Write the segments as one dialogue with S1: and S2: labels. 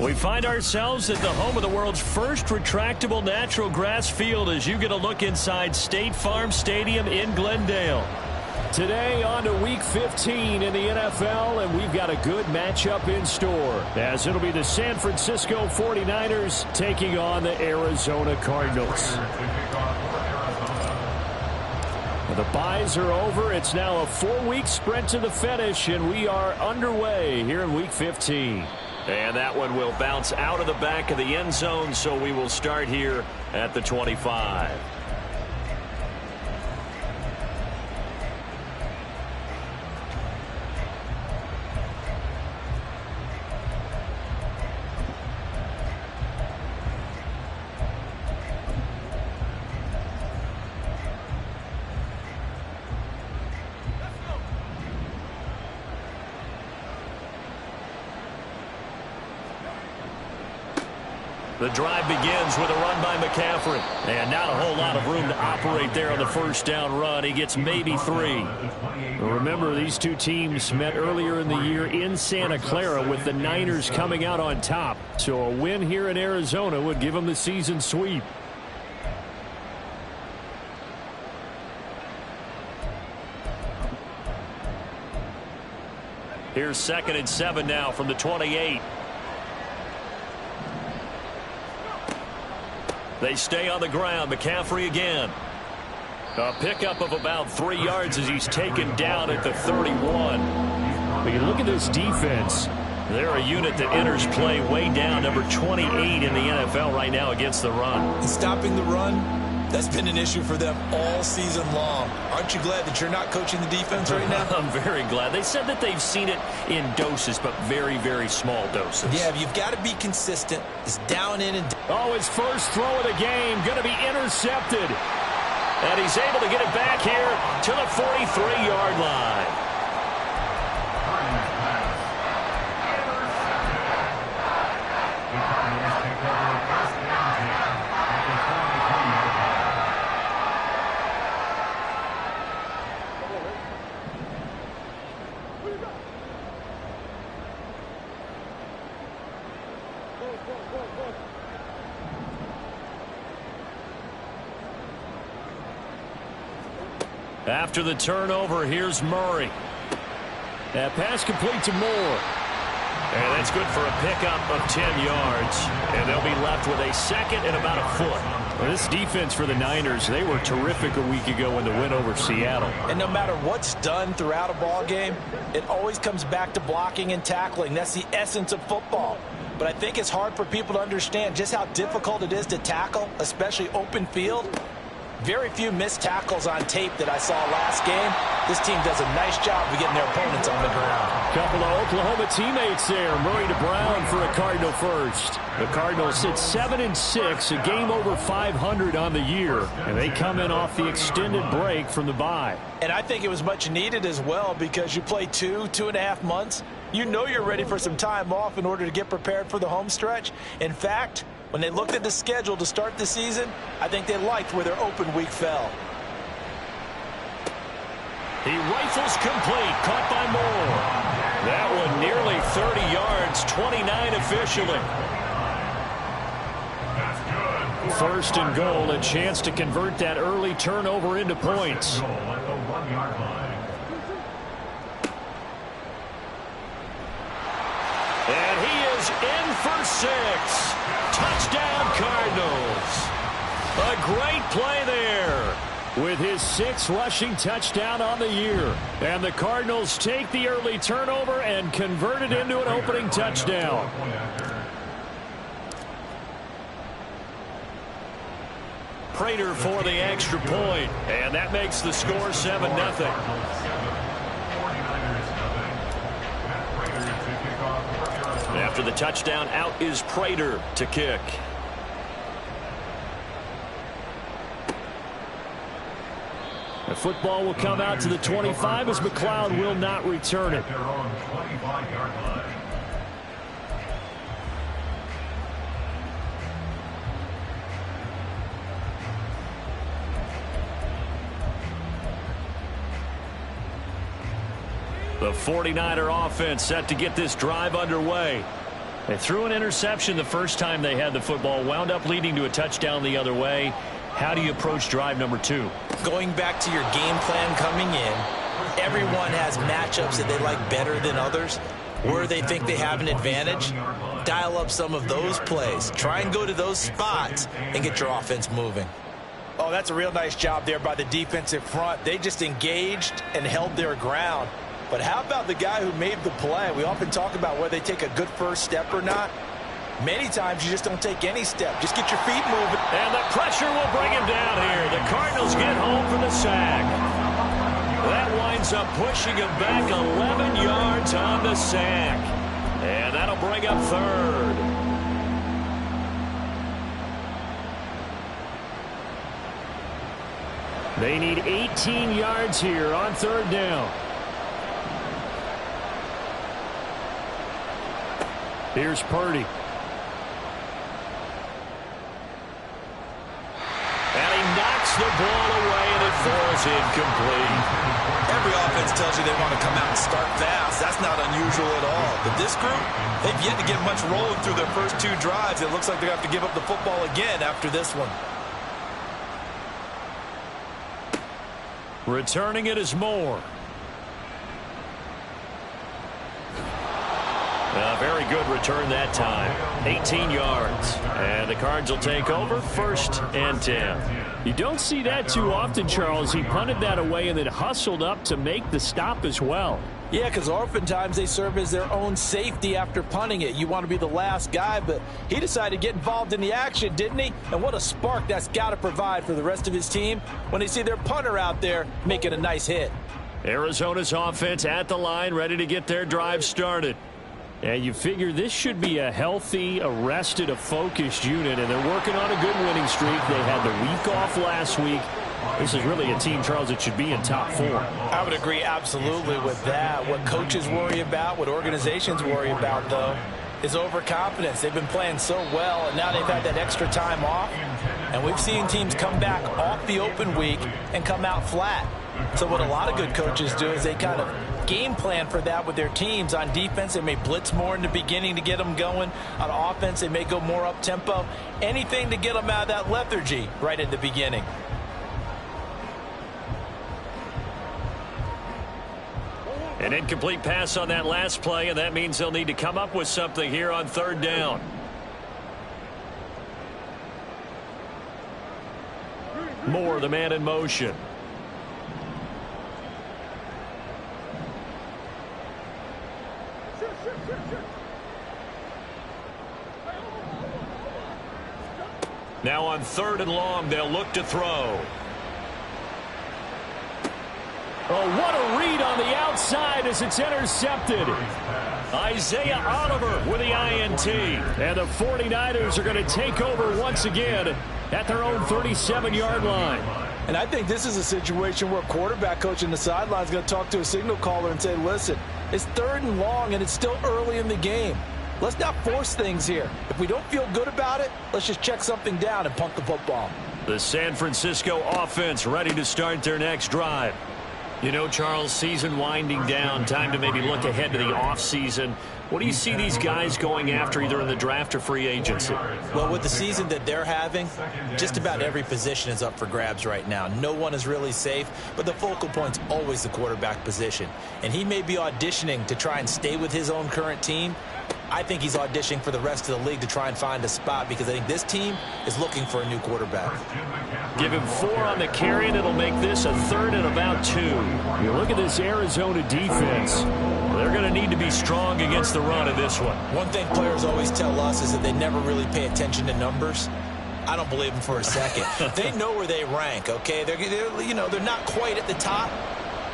S1: We find ourselves at the home of the world's first retractable natural grass field as you get a look inside State Farm Stadium in Glendale. Today on to Week 15 in the NFL, and we've got a good matchup in store as it'll be the San Francisco 49ers taking on the Arizona Cardinals. The byes are over. It's now a 4-week sprint to the finish, and we are underway here in Week 15.
S2: And that one will bounce out of the back of the end zone, so we will start here at the 25. The drive begins with a run by McCaffrey. And not a whole lot of room to operate there on the first down run. He gets maybe 3.
S1: Remember, these two teams met earlier in the year in Santa Clara with the Niners coming out on top. So a win here in Arizona would give them the season sweep.
S2: Here's 2nd and 7 now from the 28. They stay on the ground. McCaffrey again. A pickup of about 3 yards as he's taken down at the 31.
S1: But you look at this defense.
S2: They're a unit that enters play way down, number 28 in the NFL right now against the run.
S3: And stopping the run, that's been an issue for them all season long. Aren't you glad that you're not coaching the defense right now?
S2: I'm very glad. They said that they've seen it in doses, but very, very small doses.
S3: Yeah, you've got to be consistent. It's down in and down.
S1: Oh, his first throw of the game going to be intercepted.
S2: And he's able to get it back here to the 43-yard line.
S1: After the turnover, here's Murray. That pass complete to Moore.
S2: And that's good for a pickup of 10 yards. And they'll be left with a 2nd and about a foot.
S1: Well, this defense for the Niners, they were terrific a week ago in the win over Seattle.
S3: And no matter what's done throughout a ball game, it always comes back to blocking and tackling. That's the essence of football. But I think it's hard for people to understand just how difficult it is to tackle, especially open field. Very few missed tackles on tape that I saw last game. This team does a nice job of getting their opponents on the ground.
S1: Couple of Oklahoma teammates there. Murray to Brown for a Cardinal first. The Cardinals sit 7-6, a game over 500 on the year. And they come in off the extended break from the bye.
S3: And I think it was much needed as well because you play 2.5 months. You know you're ready for some time off in order to get prepared for the home stretch. In fact, when they looked at the schedule to start the season, I think they liked where their open week fell.
S2: He rifles complete, caught by Moore. That one nearly 30 yards, 29 officially.
S1: First and goal, a chance to convert that early turnover into points.
S2: And he is in for 6. Touchdown, Cardinals. A great play there.
S1: With his 6th rushing touchdown on the year. And the Cardinals take the early turnover and convert it into an opening touchdown.
S2: Prater for the extra point. And that makes the score 7-0. After the touchdown, out is Prater to kick.
S1: The football will come out to the 25 as McLeod will not return it.
S2: The 49er offense set to get this drive underway.
S1: They threw an interception the first time they had the football, wound up leading to a touchdown the other way. How do you approach drive number 2?
S3: Going back to your game plan coming in, everyone has matchups that they like better than others. Where they think they have an advantage, dial up some of those plays. Try and go to those spots and get your offense moving. Oh, that's a real nice job there by the defensive front. They just engaged and held their ground. But how about the guy who made the play? We often talk about whether they take a good first step or not. Many times you just don't take any step. Just get your feet moving.
S1: And the pressure will bring him down here. The Cardinals get home for the sack. That winds up pushing him back 11 yards on the sack. And that'll bring up third. They need 18 yards here on third down. Here's Purdy. And he knocks the ball away, and it falls incomplete.
S3: Every offense tells you they want to come out and start fast. That's not unusual at all. But this group, they've yet to get much rolling through their first 2 drives. It looks like they have to give up the football again after this one.
S1: Returning it is Moore. A very good return that time. 18 yards. And the Cards will take over 1st and 10. You don't see that too often, Charles. He punted that away and then hustled up to make the stop as well.
S3: Yeah, because oftentimes they serve as their own safety after punting it. You want to be the last guy, but he decided to get involved in the action, didn't he? And what a spark that's got to provide for the rest of his team when they see their punter out there making a nice hit.
S1: Arizona's offense at the line, ready to get their drive started. And you figure this should be a healthy, arrested, a focused unit, and they're working on a good winning streak. They had the week off last week. This is really a team, Charles, that should be in top 4.
S3: I would agree absolutely with that. What coaches worry about, what organizations worry about, though, is overconfidence. They've been playing so well, and now they've had that extra time off. And we've seen teams come back off the open week and come out flat. So what a lot of good coaches do is they kind of game plan for that with their teams. On defense, they may blitz more in the beginning to get them going. On offense, they may go more up-tempo. Anything to get them out of that lethargy right at the beginning.
S1: An incomplete pass on that last play, and that means they'll need to come up with something here on third down. Moore, the man in motion. Now on 3rd and long, they'll look to throw. Oh, what a read on the outside as it's intercepted. Isaiah Oliver with the INT. And the 49ers are going to take over once again at their own 37-yard line.
S3: And I think this is a situation where a quarterback coach in the sideline is going to talk to a signal caller and say, listen, it's 3rd and long and it's still early in the game. Let's not force things here. If we don't feel good about it, let's just check something down and punt the football.
S1: The San Francisco offense ready to start their next drive. You know, Charles, season winding down, time to maybe look ahead to the offseason. What do you see these guys going after either in the draft or free agency?
S3: Well, with the season that they're having, just about every position is up for grabs right now. No one is really safe, but the focal point's always the quarterback position. And he may be auditioning to try and stay with his own current team. I think he's auditioning for the rest of the league to try and find a spot because I think this team is looking for a new quarterback.
S1: Give him 4 on the carry, and it'll make this a 3rd and about 2. You look at this Arizona defense. They're going to need to be strong against the run in this one.
S3: One thing players always tell us is that they never really pay attention to numbers. I don't believe them for a second. They know where they rank, okay? They're not quite at the top,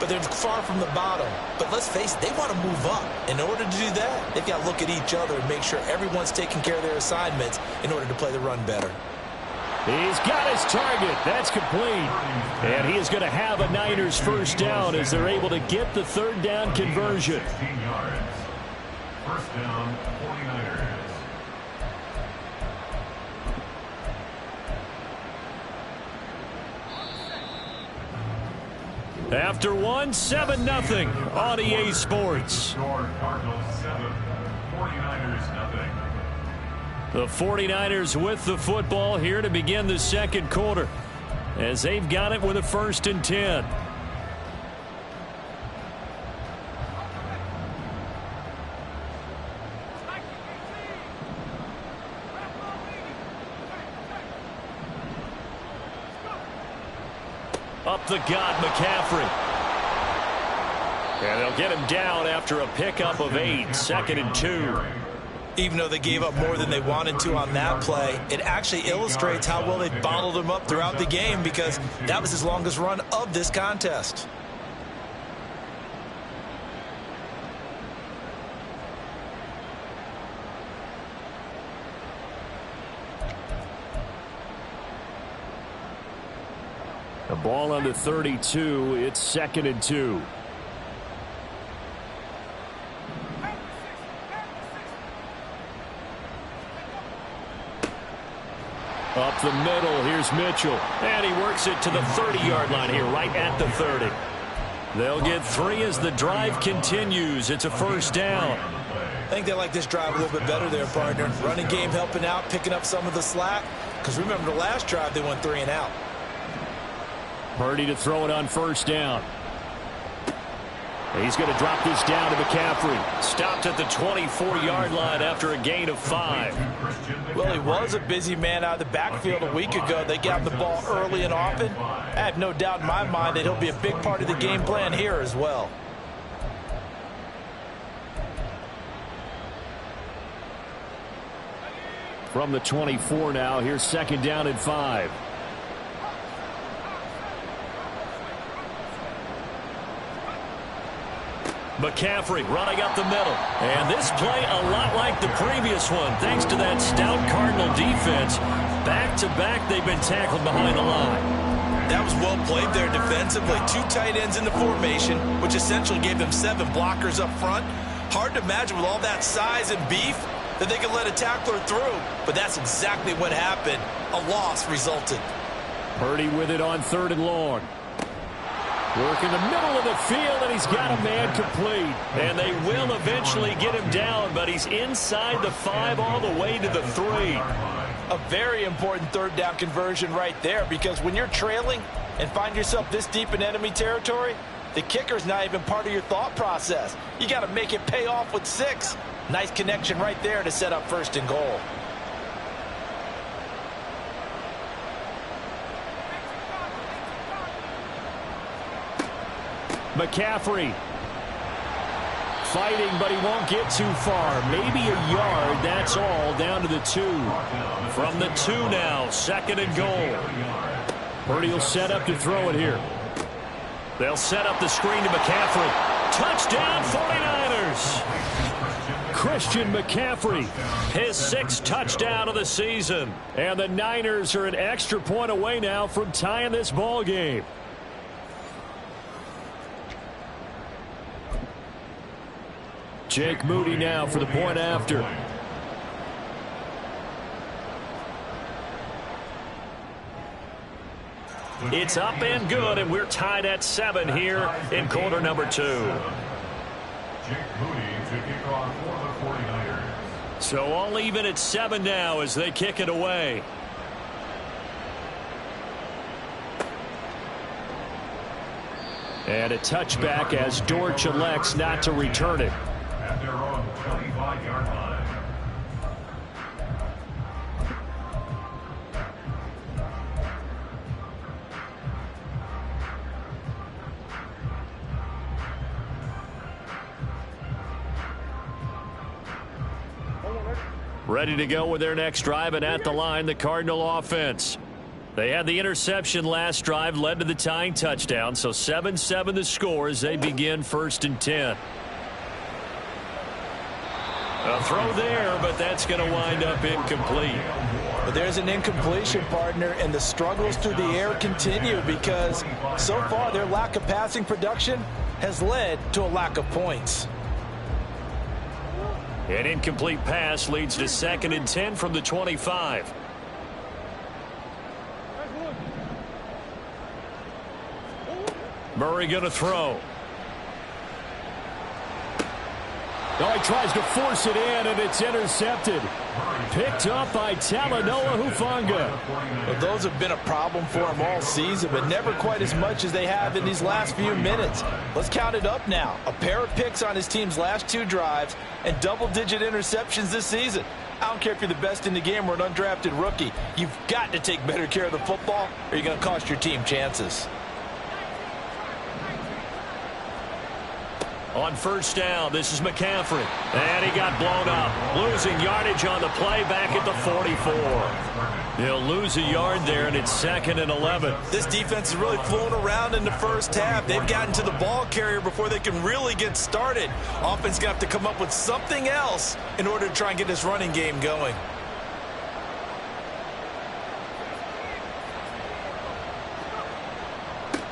S3: but they're far from the bottom. But let's face it, they want to move up. In order to do that, they've got to look at each other and make sure everyone's taking care of their assignments in order to play the run better.
S1: He's got his target. That's complete. And he is going to have a Niners first down as they're able to get the 3rd down conversion.
S4: 1st down, 49ers.
S1: After 1, 7-0 on EA Sports.
S4: Cardinals 7, 49ers
S1: The 49ers with the football here to begin the second quarter, as they've got it with a 1st and 10. Up the gut, McCaffrey. And they'll get him down after a pickup of 8, 2nd and 2.
S3: Even though they gave up more than they wanted to on that play, it actually illustrates how well they bottled him up throughout the game, because that was his longest run of this contest.
S1: The ball under 32. It's 2nd and 2. Up the middle, here's Mitchell. And he works it to the 30-yard line here, right at the 30. They'll get 3 as the drive continues. It's a 1st down.
S3: I think they like this drive a little bit better there, partner. Running game helping out, picking up some of the slack. Because remember, the last drive, they went 3 and out.
S1: Purdy to throw it on 1st down. He's going to drop this down to McCaffrey. Stopped at the 24-yard line after a gain of 5.
S3: Well, he was a busy man out of the backfield a week ago. They got him the ball early and often. I have no doubt in my mind that he'll be a big part of the game plan here as well.
S1: From the 24 now, here's 2nd down and 5. McCaffrey running up the middle. And this play a lot like the previous one, thanks to that stout Cardinal defense. Back-to-back, they've been tackled behind the line.
S3: That was well played there defensively. 2 tight ends in the formation, which essentially gave them 7 blockers up front. Hard to imagine with all that size and beef that they could let a tackler through. But that's exactly what happened. A loss resulted.
S1: Purdy with it on 3rd and long. Work in the middle of the field, and he's got a man complete. And they will eventually get him down, but he's inside the 5 all the way to the 3.
S3: A very important 3rd down conversion right there, because when you're trailing and find yourself this deep in enemy territory, the kicker's not even part of your thought process. You got to make it pay off with 6. Nice connection right there to set up 1st and goal.
S1: McCaffrey fighting, but he won't get too far. Maybe a yard, that's all, down to the 2. From the 2 now, 2nd and goal. Purdy will set up to throw it here. They'll set up the screen to McCaffrey. Touchdown, 49ers! Christian McCaffrey, his 6th touchdown of the season. And the Niners are an extra point away now from tying this ball game. Jake Moody now for the point after. It's up and good, and we're tied at 7 here in quarter number 2.
S4: Jake Moody to kick off for the 49ers.
S1: So all even at 7 now as they kick it away. And a touchback as Dortch elects not to return it.
S4: At their own 25-yard line.
S1: Ready to go with their next drive, and at the line, the Cardinal offense. They had the interception last drive, led to the tying touchdown, so 7-7 the score as they begin 1st and 10. A throw there, but that's going to wind up incomplete.
S3: But there's an incompletion, partner, and the struggles through the air continue because so far their lack of passing production has led to a lack of points.
S1: An incomplete pass leads to 2nd and 10 from the 25. Murray going to throw. Oh, he tries to force it in, and it's intercepted. Picked up by Talanoa Hufanga.
S3: Well, those have been a problem for him all season, but never quite as much as they have in these last few minutes. Let's count it up now. A pair of picks on his team's last 2 drives and double-digit interceptions this season. I don't care if you're the best in the game or an undrafted rookie. You've got to take better care of the football, or you're going to cost your team chances.
S2: On first down, this is McCaffrey. And he got blown up. Losing yardage on the play back at the 44. He'll lose a yard there, and it's 2nd and 11.
S3: This defense is really flown around in the first half. They've gotten to the ball carrier before they can really get started. Offense going to have to come up with something else in order to try and get this running game going.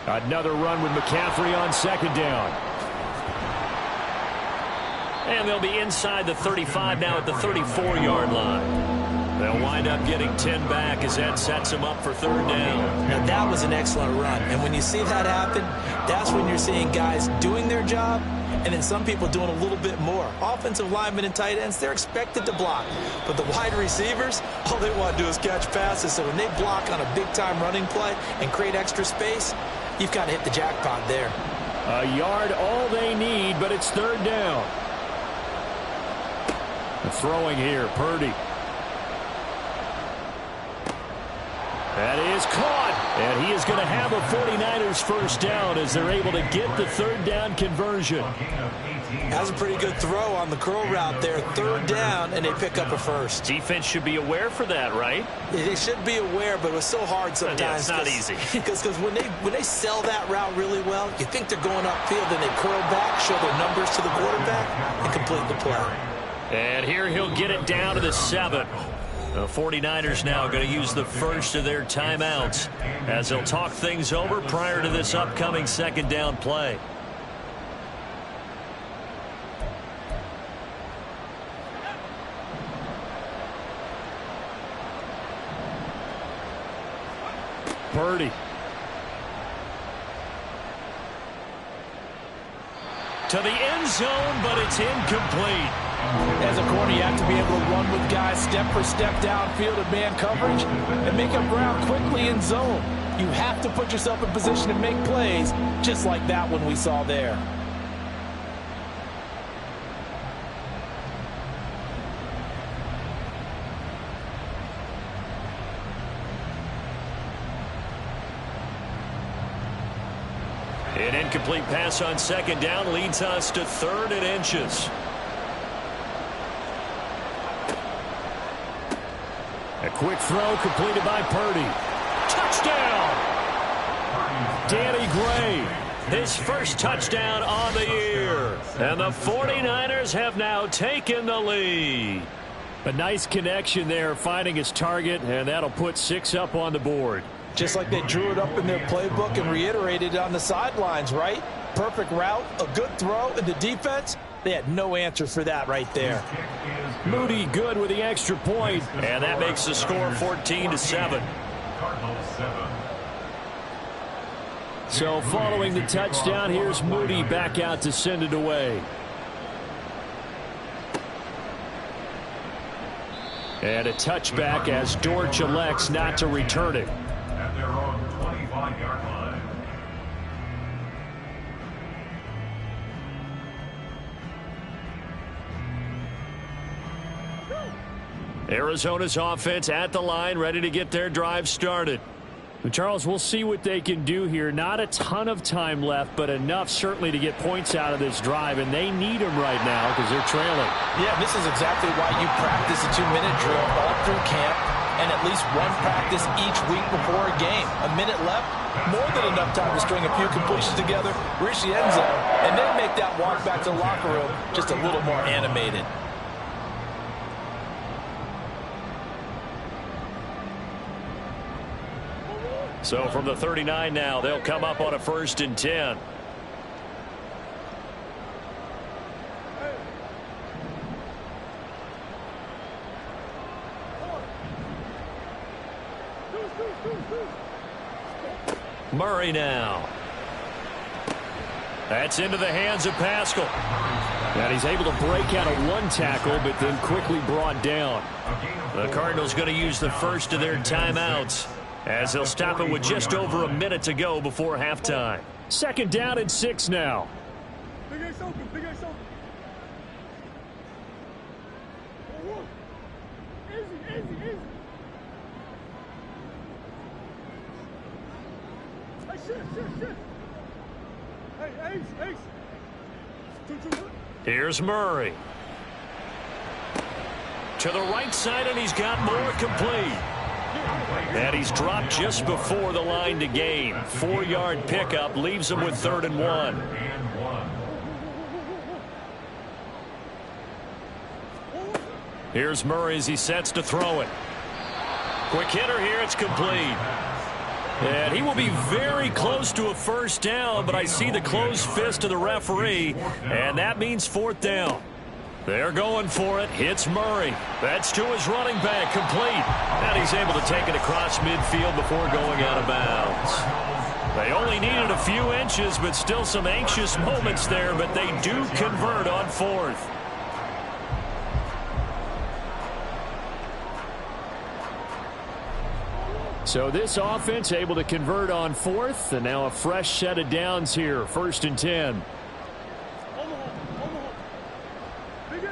S1: Another run with McCaffrey on 2nd down.
S2: And they'll be inside the 35 now at the 34-yard line. They'll wind up getting 10 back as that sets them up for 3rd down.
S3: Now, that was an excellent run. And when you see that happen, that's when you're seeing guys doing their job and then some people doing a little bit more. Offensive linemen and tight ends, they're expected to block. But the wide receivers, all they want to do is catch passes. So when they block on a big-time running play and create extra space, you've got to hit the jackpot there.
S1: A yard all they need, but it's 3rd down. Throwing here, Purdy. That is caught, and he is going to have a 49ers first down as they're able to get the 3rd down conversion.
S3: That's a pretty good throw on the curl route there. 3rd down, and they pick up a first.
S2: Defense should be aware for that, right?
S3: They should be aware, but it was so hard sometimes.
S2: Yeah, it's not easy.
S3: Because when they sell that route really well, you think they're going upfield, then they curl back, show their numbers to the quarterback, and complete the play.
S2: And here he'll get it down to the 7. The 49ers now going to use the first of their timeouts as they'll talk things over prior to this upcoming 2nd down play.
S1: Purdy.
S2: To the end zone, but it's incomplete.
S3: As a corner, you have to be able to run with guys step for step downfield in man coverage and make up ground quickly in zone. You have to put yourself in position to make plays, just like that one we saw there.
S2: An incomplete pass on 2nd down leads us to 3rd and inches.
S1: A quick throw completed by Purdy.
S2: Touchdown! Danny Gray, his first touchdown on the year. And the 49ers have now taken the lead.
S1: A nice connection there, finding his target, and that'll put 6 up on the board.
S3: Just like they drew it up in their playbook and reiterated it on the sidelines, right? Perfect route, a good throw, and the defense, they had no answer for that right there.
S1: Moody good with the extra point.
S2: And that makes the score 14-7.
S1: So following the touchdown, here's Moody back out to send it away. And a touchback as Dortch elects not to return it.
S4: At their own 25-yard line.
S2: Arizona's offense at the line, ready to get their drive started.
S1: Charles, we'll see what they can do here. Not a ton of time left, but enough certainly to get points out of this drive, and they need them right now because they're trailing.
S3: Yeah, this is exactly why you practice a 2-minute drill all through camp and at least one practice each week before a game. A minute left, more than enough time to string a few completions together, reach the end zone, and then make that walk back to the locker room just a little more animated.
S2: So from the 39 now, they'll come up on a 1st and 10. Murray now. That's into the hands of Pascal.
S1: And he's able to break out of one tackle, but then quickly brought down.
S2: The Cardinals going to use the first of their timeouts as they'll stop it with just over a minute to go before halftime.
S1: 2nd down and 6 now.
S5: Big Ace open, Big Ace open. Easy, easy, easy. Hey, shit. Hey, Ace. 2-2.
S2: Here's Murray. To the right side, and he's got more complete. And he's dropped just before the line to gain. 4-yard pickup leaves him with 3rd and 1. Here's Murray as he sets to throw it. Quick hitter here, it's complete. And he will be very close to a 1st down, but I see the closed fist of the referee, and that means 4th down. They're going for it. Hits Murray. That's to his running back, complete. And he's able to take it across midfield before going out of bounds. They only needed a few inches, but still some anxious moments there, but they do convert on 4th.
S1: So this offense able to convert on 4th, and now a fresh set of downs here. 1st and 10.
S5: Big Ace.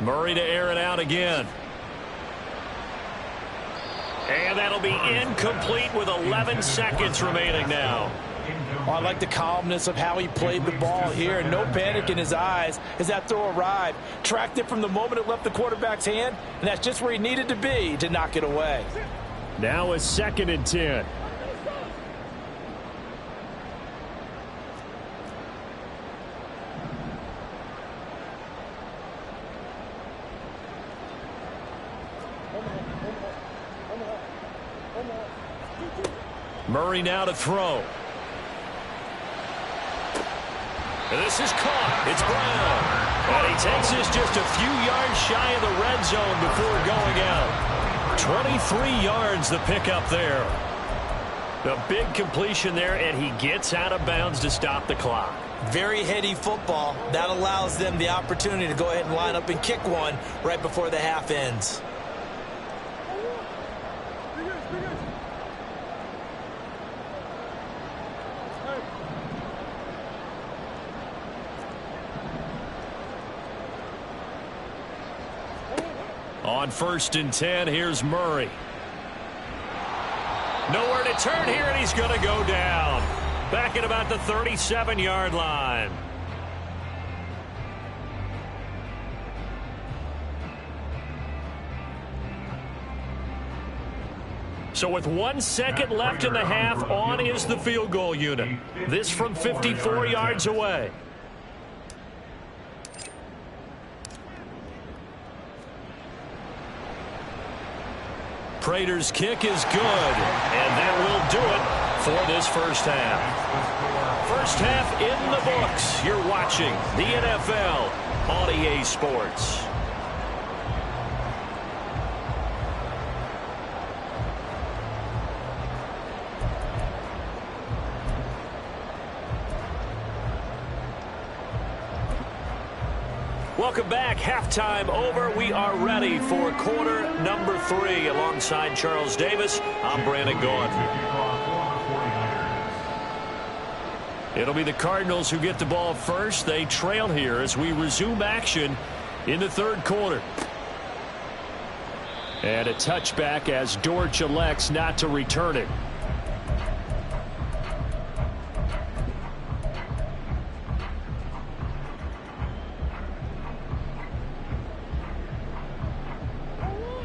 S2: Murray to air it out again. And that'll be incomplete with 11 seconds remaining now.
S3: Oh, I like the calmness of how he played the ball here. No panic in his eyes as that throw arrived. Tracked it from the moment it left the quarterback's hand, and that's just where he needed to be to knock it away.
S1: Now a 2nd and 10.
S2: Murray now to throw. And this is caught. It's Brown. And he takes this just a few yards shy of the red zone before going out. 23 yards the pickup there. The big completion there, and he gets out of bounds to stop the clock.
S3: Very heady football. That allows them the opportunity to go ahead and line up and kick one right before the half ends.
S2: On 1st and 10, here's Murray. Nowhere to turn here, and he's going to go down. Back at about the 37-yard line. So with 1 second left in the half, on is the field goal unit. This from 54 yards away. Prater's kick is good, and that will do it for this 1st half. 1st half in the books. You're watching the NFL on EA Sports. Welcome back. Halftime over. We are ready for quarter number 3. Alongside Charles Davis, I'm Brandon Gaudin. It'll be the Cardinals who get the ball first. They trail here as we resume action in the 3rd quarter. And a touchback as Dortch elects not to return it.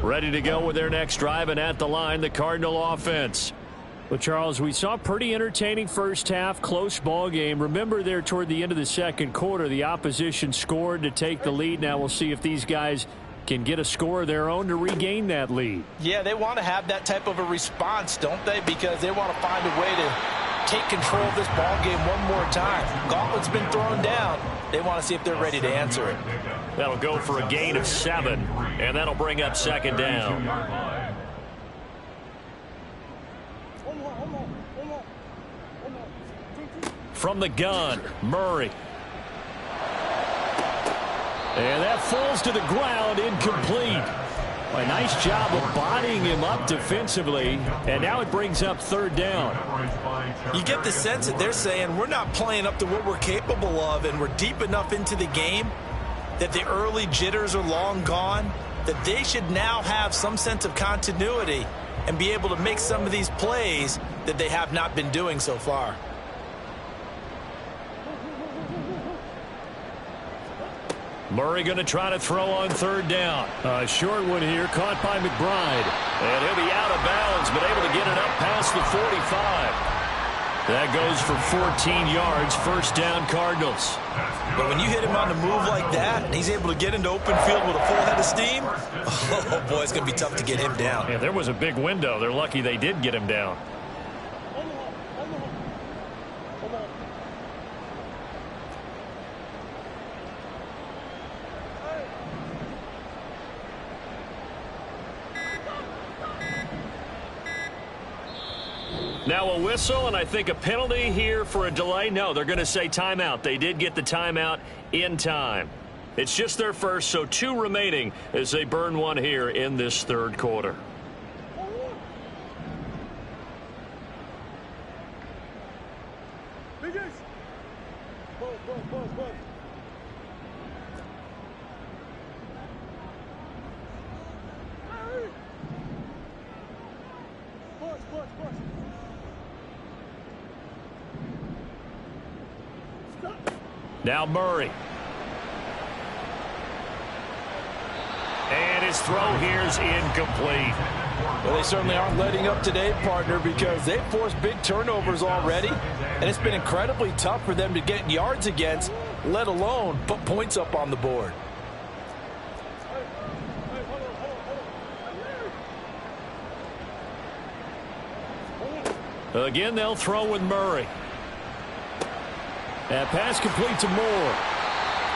S2: Ready to go with their next drive, and at the line, the Cardinal offense.
S1: Well, Charles, we saw a pretty entertaining 1st half, close ball game. Remember there toward the end of the 2nd quarter, the opposition scored to take the lead. Now we'll see if these guys can get a score of their own to regain that lead.
S3: Yeah, they want to have that type of a response, don't they? Because they want to find a way to take control of this ball game one more time. Gauntlet's been thrown down. They want to see if they're ready to answer it.
S2: That'll go for a gain of 7, and that'll bring up 2nd down.
S1: From the gun, Murray. And that falls to the ground, incomplete. A nice job of bodying him up defensively, and now it brings up third down.
S3: You get the sense that they're saying we're not playing up to what we're capable of, and we're deep enough into the game that the early jitters are long gone, that they should now have some sense of continuity and be able to make some of these plays that they have not been doing so far.
S1: Murray going to try to throw on third down. A short one here, caught by McBride. And he'll be out of bounds, but able to get it up past the 45. That goes for 14 yards, first down Cardinals.
S3: But when you hit him on the move like that, and he's able to get into open field with a full head of steam, oh boy, it's going to be tough to get him down.
S1: Yeah, there was a big window. They're lucky they did get him down. Now a whistle, and I think a penalty here for a delay. No, they're going to say timeout. They did get the timeout in time. It's just their first, so 2 remaining as they burn one here in this third quarter.
S5: Big Ace. Buzz. Hey. Buzz.
S1: Now Murray. And his throw here is incomplete.
S3: Well, they certainly aren't letting up today, partner, because they've forced big turnovers already, and it's been incredibly tough for them to get yards against, let alone put points up on the board.
S1: Again, they'll throw with Murray. That pass complete to Moore.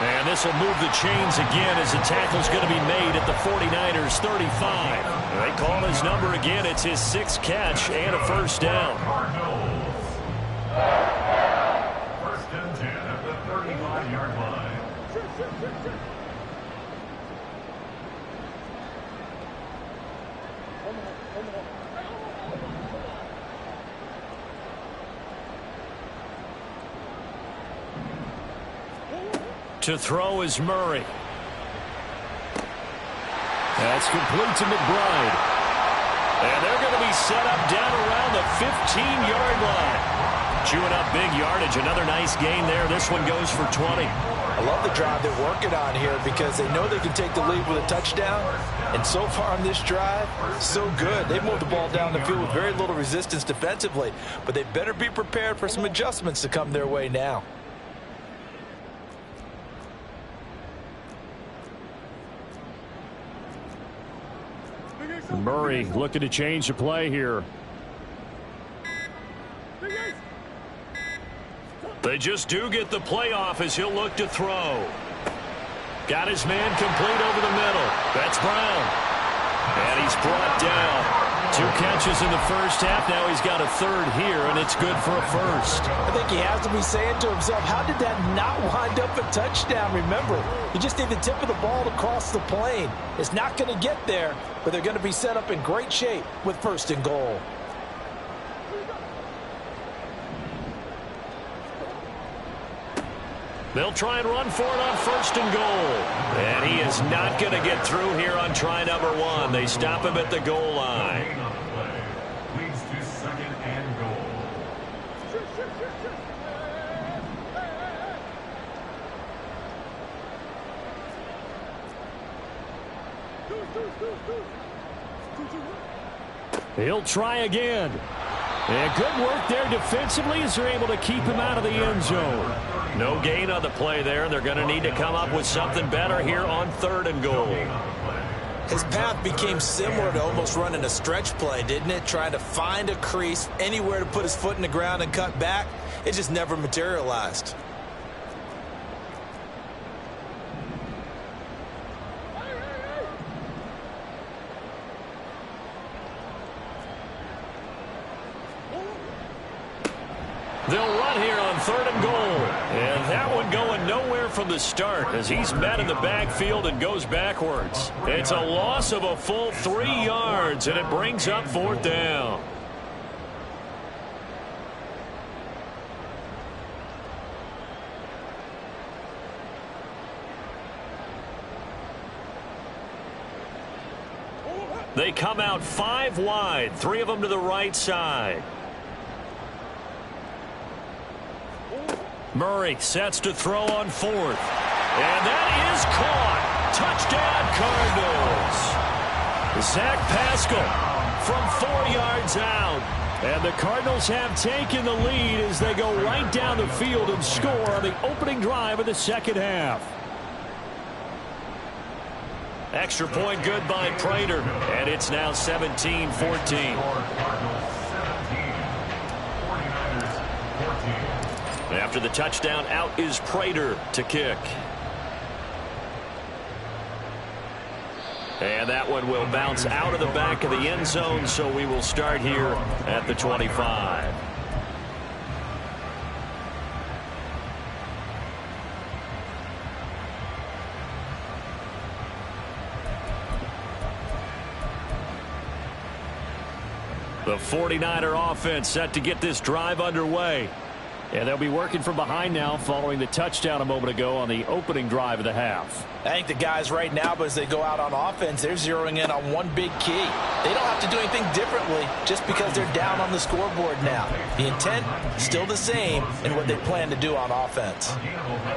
S1: And this will move the chains again as the tackle's going to be made at the 49ers 35. They call his number again. It's his 6th catch and a first down.
S4: First and 10 at the 35-yard line.
S1: To throw is Murray. That's complete to McBride. And they're going to be set up down around the 15-yard line. Chewing up big yardage. Another nice gain there. This one goes for 20.
S3: I love the drive they're working on here because they know they can take the lead with a touchdown. And so far on this drive, so good. They've moved the ball down the field with very little resistance defensively. But they better be prepared for some adjustments to come their way now.
S1: Murray looking to change the play here. They just do get the playoff as he'll look to throw. Got his man complete over the middle. That's Brown. And he's brought down. 2 catches in the first half. Now he's got a third here, and it's good for a first.
S3: I think he has to be saying to himself, how did that not wind up a touchdown? Remember, you just need the tip of the ball to cross the plane. It's not going to get there, but they're going to be set up in great shape with first and goal.
S1: They'll try and run for it on first and goal. And he is not going to get through here on try number 1. They stop him at the goal line.
S4: Leads to second and goal.
S1: He'll try again. And good work there defensively as they're able to keep him out of the end zone. No gain on the play there. They're going to need to come up with something better here on third and goal.
S3: His path became similar to almost running a stretch play, didn't it? Trying to find a crease, anywhere to put his foot in the ground and cut back. It just never materialized.
S1: They'll run here on 3rd and goal. And that one going nowhere from the start as he's met in the backfield and goes backwards. It's a loss of a full 3 yards, and it brings up 4th down. They come out 5 wide, 3 of them to the right side. Murray sets to throw on 4th. And that is caught. Touchdown, Cardinals. Zach Pascal from 4 yards out. And the Cardinals have taken the lead as they go right down the field and score on the opening drive of the 2nd half. Extra point good by Prater, and it's now 17-14. After the touchdown, out is Prater to kick. And that one will bounce out of the back of the end zone, so we will start here at the 25. The 49er offense set to get this drive underway. And they'll be working from behind now following the touchdown a moment ago on the opening drive of the half.
S3: I think the guys right now, but as they go out on offense, they're zeroing in on one big key. They don't have to do anything differently just because they're down on the scoreboard now. The intent still the same in what they plan to do on offense.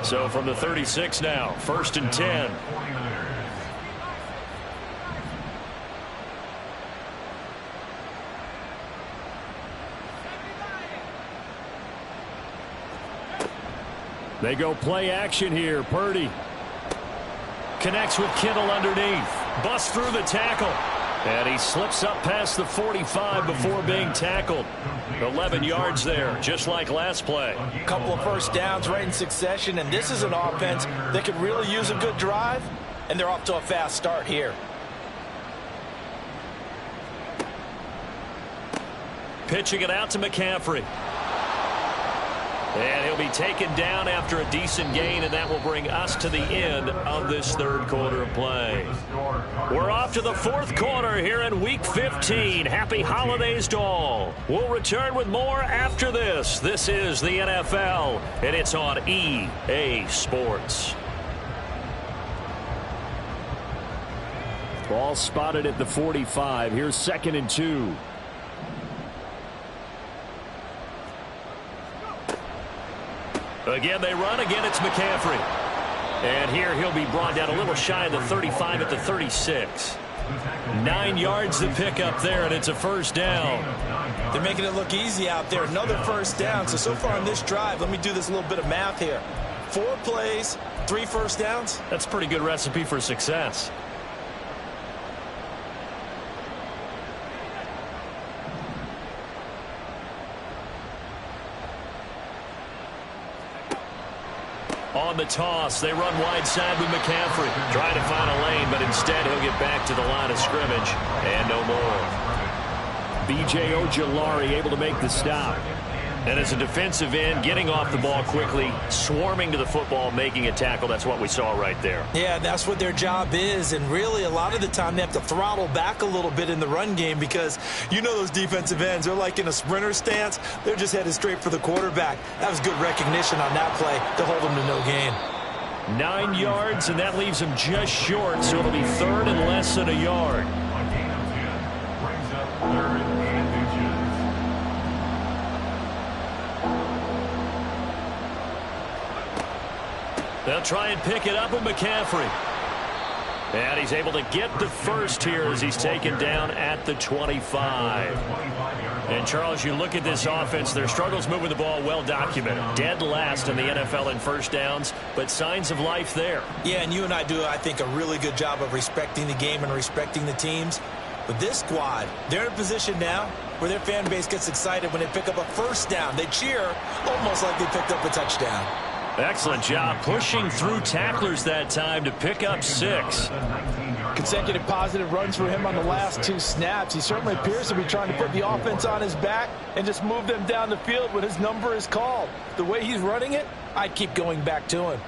S1: So from the 36 now, 1st and 10. They go play action here. Purdy connects with Kittle underneath. Busts through the tackle. And he slips up past the 45 before being tackled. 11 yards there, just like last play.
S3: A couple of first downs right in succession, and this is an offense that could really use a good drive, and they're off to a fast start here.
S1: Pitching it out to McCaffrey. And he'll be taken down after a decent gain, and that will bring us to the end of this 3rd quarter of play. We're off to the 4th quarter here in Week 15. Happy holidays to all. We'll return with more after this. This is the NFL, and it's on EA Sports. Ball spotted at the 45. Here's 2nd and 2. Again, they run. Again, it's McCaffrey. And here he'll be brought down a little shy of the 35 at the 36. 9 yards to pick up there, and it's a 1st down.
S3: They're making it look easy out there. Another 1st down. So far on this drive, let me do this little bit of math here. 4 plays, 3 first downs.
S1: That's a pretty good recipe for success. On the toss, they run wide side with McCaffrey. Trying to find a lane, but instead he'll get back to the line of scrimmage. And no more. B.J. Ojulari able to make the stop. And as a defensive end, getting off the ball quickly, swarming to the football, making a tackle. That's what we saw right there.
S3: Yeah, that's what their job is. And really, a lot of the time, they have to throttle back a little bit in the run game because you know those defensive ends, they're like in a sprinter stance. They're just headed straight for the quarterback. That was good recognition on that play to hold them to no gain.
S1: 9 yards, and that leaves him just short, so it'll be 3rd and less than a yard.
S4: A gain of 10 brings up 3rd and inches.
S1: They'll try and pick it up with McCaffrey. And he's able to get the first here as he's taken down at the 25. And, Charles, you look at this offense, their struggles moving the ball well documented. Dead last in the NFL in first downs, but signs of life there.
S3: Yeah, and you and I do, I think, a really good job of respecting the game and respecting the teams. But this squad, they're in a position now where their fan base gets excited when they pick up a first down. They cheer almost like they picked up a touchdown.
S1: Excellent job pushing through tacklers that time to pick up 6.
S3: Consecutive positive runs for him on the last 2 snaps. He certainly appears to be trying to put the offense on his back and just move them down the field when his number is called. The way he's running it, I'd keep going back to him.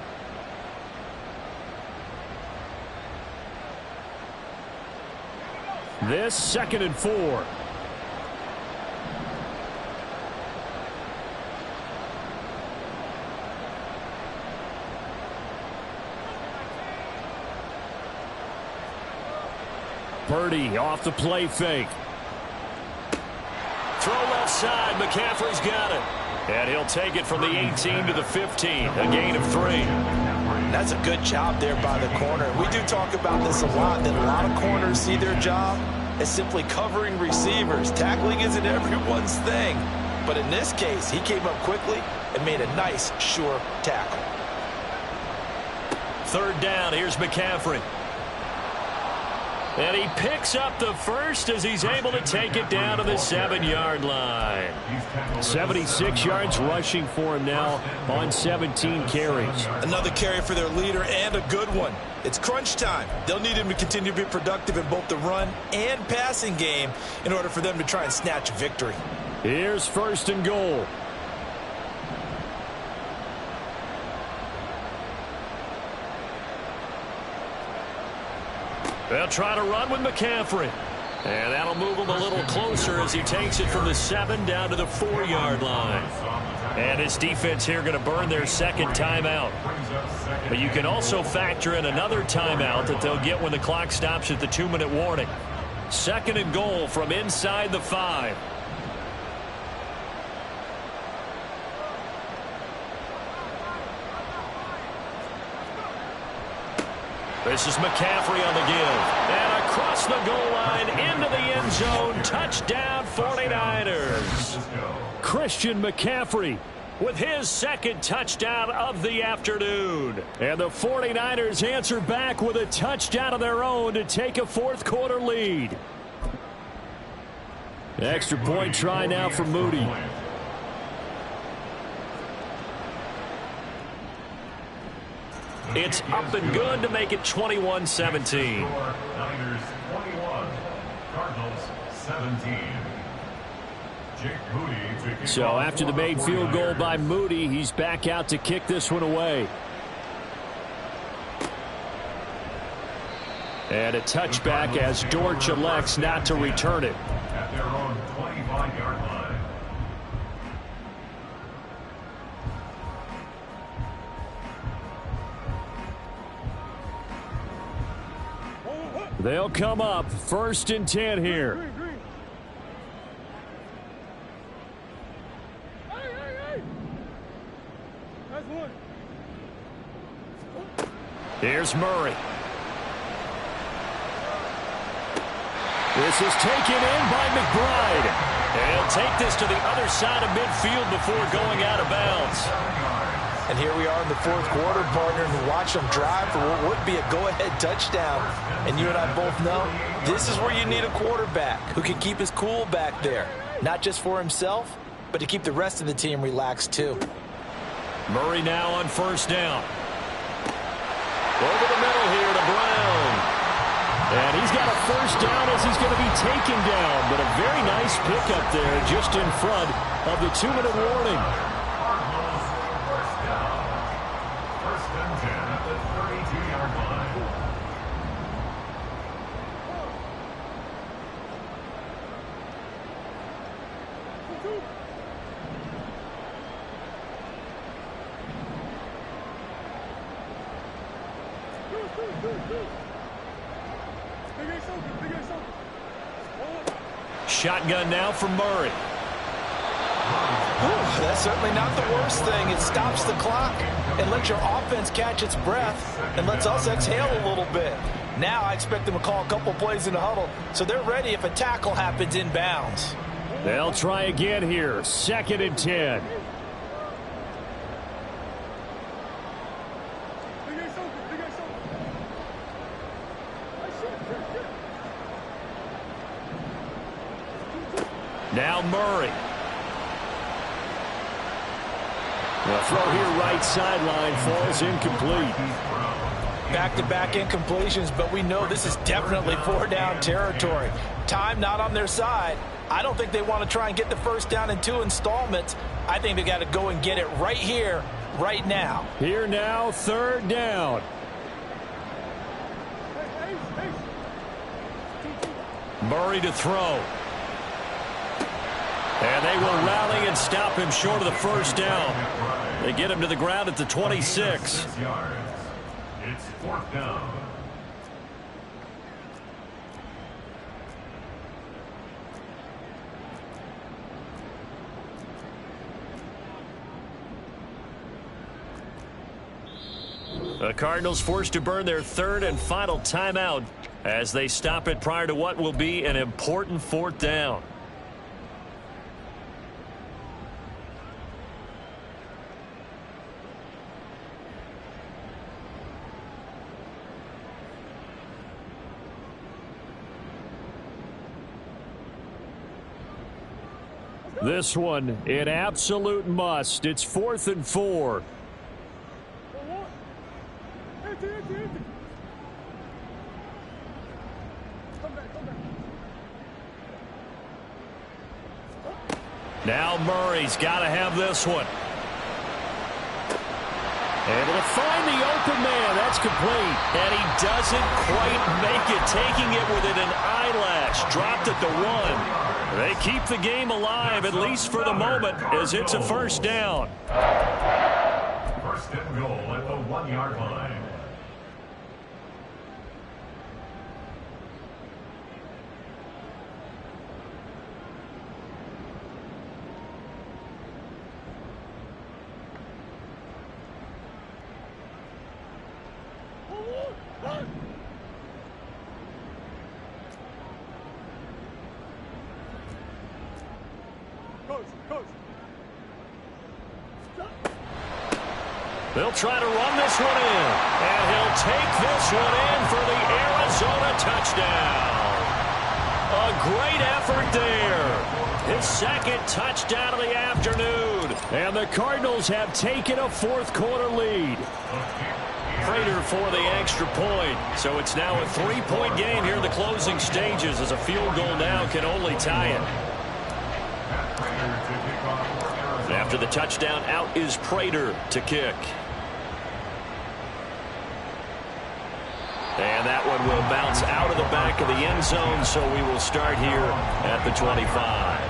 S1: This 2nd and 4. Purdy off the play fake. Throw left side. McCaffrey's got it. And he'll take it from the 18 to the 15. A gain of 3.
S3: That's a good job there by the corner. We do talk about this a lot, that a lot of corners see their job as simply covering receivers. Tackling isn't everyone's thing. But in this case, he came up quickly and made a nice, sure tackle.
S1: 3rd down. Here's McCaffrey. And he picks up the first as he's able to take it down to the 7-yard line. 76 yards rushing for him now on 17 carries.
S3: Another carry for their leader, and a good one. It's crunch time. They'll need him to continue to be productive in both the run and passing game in order for them to try and snatch a victory.
S1: Here's 1st and goal. They'll try to run with McCaffrey. And that'll move him a little closer as he takes it from the 7 down to the 4-yard line. And his defense here going to burn their 2nd timeout. But you can also factor in another timeout that they'll get when the clock stops at the 2-minute warning. 2nd and goal from inside the 5. This is McCaffrey on the give. And across the goal line into the end zone. Touchdown 49ers. Christian McCaffrey with his 2nd touchdown of the afternoon. And the 49ers answer back with a touchdown of their own to take a 4th quarter lead. Extra point try now for Moody. It's up and good to make it 21-17.
S4: Niners 21, Cardinals 17. Jake Moody to kick
S1: So
S4: off
S1: after the
S4: for
S1: made field
S4: 49ers.
S1: goal by Moody, he's back out to kick this one away. And a touchback as Dortch elects not to return it.
S4: At their own 25-yard line.
S1: They'll come up 1st and 10 here.
S5: Green, green. Hey. That's one.
S1: Here's Murray. This is taken in by McBride. And he'll take this to the other side of midfield before going out of bounds.
S3: And here we are in the 4th quarter, partner, and watch them drive for what would be a go-ahead touchdown. And you and I both know this is where you need a quarterback who can keep his cool back there. Not just for himself, but to keep the rest of the team relaxed too.
S1: Murray now on 1st down. Over the middle here to Brown. And he's got a 1st down as he's going to be taken down. But a very nice pickup there just in front of the 2-minute warning.
S4: First and 10 at the 32-yard line.
S1: Shotgun now from Murray.
S3: That's certainly not the worst thing. It stops the clock and lets your offense catch its breath and lets us exhale a little bit. Now I expect them to call a couple plays in the huddle so they're ready if a tackle happens inbounds.
S1: They'll try again here. 2nd and 10. Now Murray. The throw here right sideline falls incomplete.
S3: Back-to-back incompletions, but we know this is definitely 4-down territory. Time not on their side. I don't think they want to try and get the first down in 2 installments. I think they got to go and get it right here, right now.
S1: Here now, 3rd down. Murray to throw. And they will rally and stop him short of the first down. They get him to the ground at the 26.
S4: It's 4th down.
S1: The Cardinals forced to burn their 3rd and final timeout as they stop it prior to what will be an important 4th down. This one, an absolute must. It's 4th and 4. Now Murray's got to have this one. Able to find the open man. That's complete. And he doesn't quite make it, taking it within an eyelash. Dropped at the 1. They keep the game alive, at least for the moment, as it's a first down.
S4: First and goal at the 1-yard line.
S1: They'll try to run this one in. And he'll take this one in for the Arizona touchdown. A great effort there. His 2nd touchdown of the afternoon. And the Cardinals have taken a 4th quarter lead. Prater for the extra point. So it's now a 3-point game here in the closing stages, as a field goal now can only tie it. After the touchdown, out is Prater to kick. And that one will bounce out of the back of the end zone, so we will start here at the 25.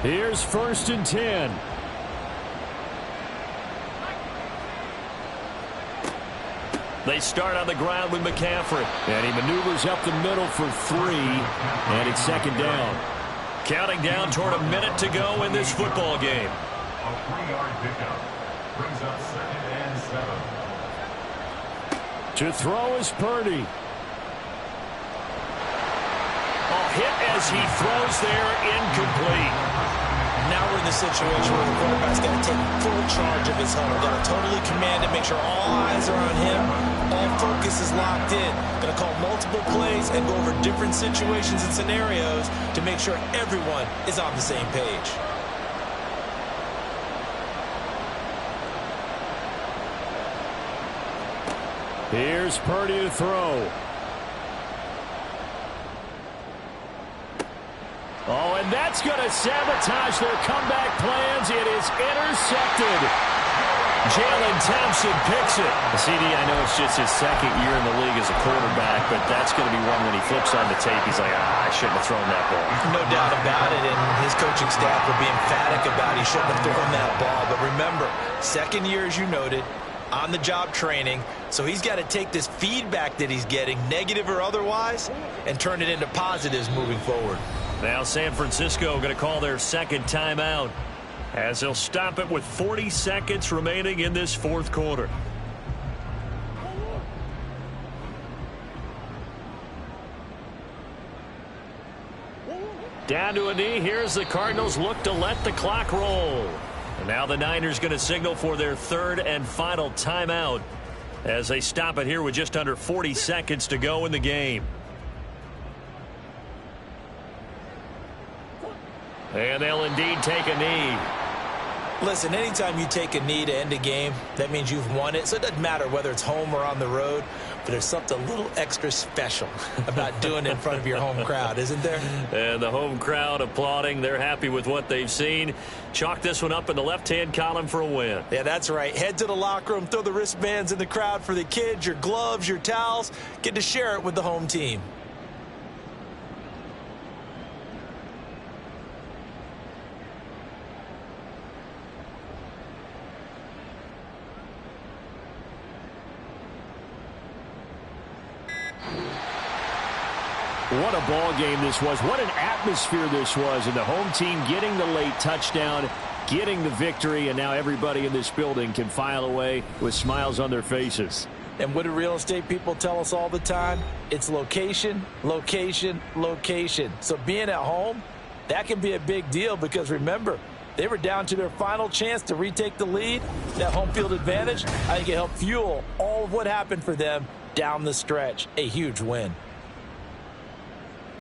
S1: Here's 1st and 10. They start on the ground with McCaffrey. And he maneuvers up the middle for 3. And it's 2nd down. Counting down toward a minute to go in this football game.
S4: A 3-yard pickup brings up 2nd and 7.
S1: To throw is Purdy. A hit as he throws there, incomplete.
S3: Now we're in the situation where the quarterback's got to take full charge of his huddle. Got to totally command it, make sure all eyes are on him. All focus is locked in. Going to call multiple plays and go over different situations and scenarios to make sure everyone is on the same page.
S1: Here's Purdy to throw. Oh, and that's going to sabotage their comeback plans. It is intercepted. Jalen Thompson picks it. CD, I know it's just his 2nd year in the league as a quarterback, but that's going to be one when he flips on the tape. He's like, I shouldn't have thrown that ball.
S3: No doubt about it, and his coaching staff will be emphatic about he shouldn't have thrown that ball. But remember, 2nd year, as you noted, on-the-job training, so he's got to take this feedback that he's getting, negative or otherwise, and turn it into positives moving forward.
S1: Now San Francisco going to call their 2nd timeout, as they'll stop it with 40 seconds remaining in this 4th quarter. Down to a knee. Here's the Cardinals look to let the clock roll. And now the Niners going to signal for their 3rd and final timeout as they stop it here with just under 40 seconds to go in the game. And they'll indeed take a knee.
S3: Listen, anytime you take a knee to end a game, that means you've won it. So it doesn't matter whether it's home or on the road, but there's something a little extra special about doing it in front of your home crowd, isn't there?
S1: And the home crowd applauding. They're happy with what they've seen. Chalk this one up in the left-hand column for a win.
S3: Yeah, that's right. Head to the locker room, throw the wristbands in the crowd for the kids, your gloves, your towels. Get to share it with the home team.
S2: What a ball game this was. What an atmosphere this was. And the home team getting the late touchdown, getting the victory, and now everybody in this building can file away with smiles on their faces.
S3: And what do real estate people tell us all the time? It's location, location, location. So being at home, that can be a big deal because remember, they were down to their final chance to retake the lead. That home field advantage, I think it helped fuel all of what happened for them down the stretch. A huge win.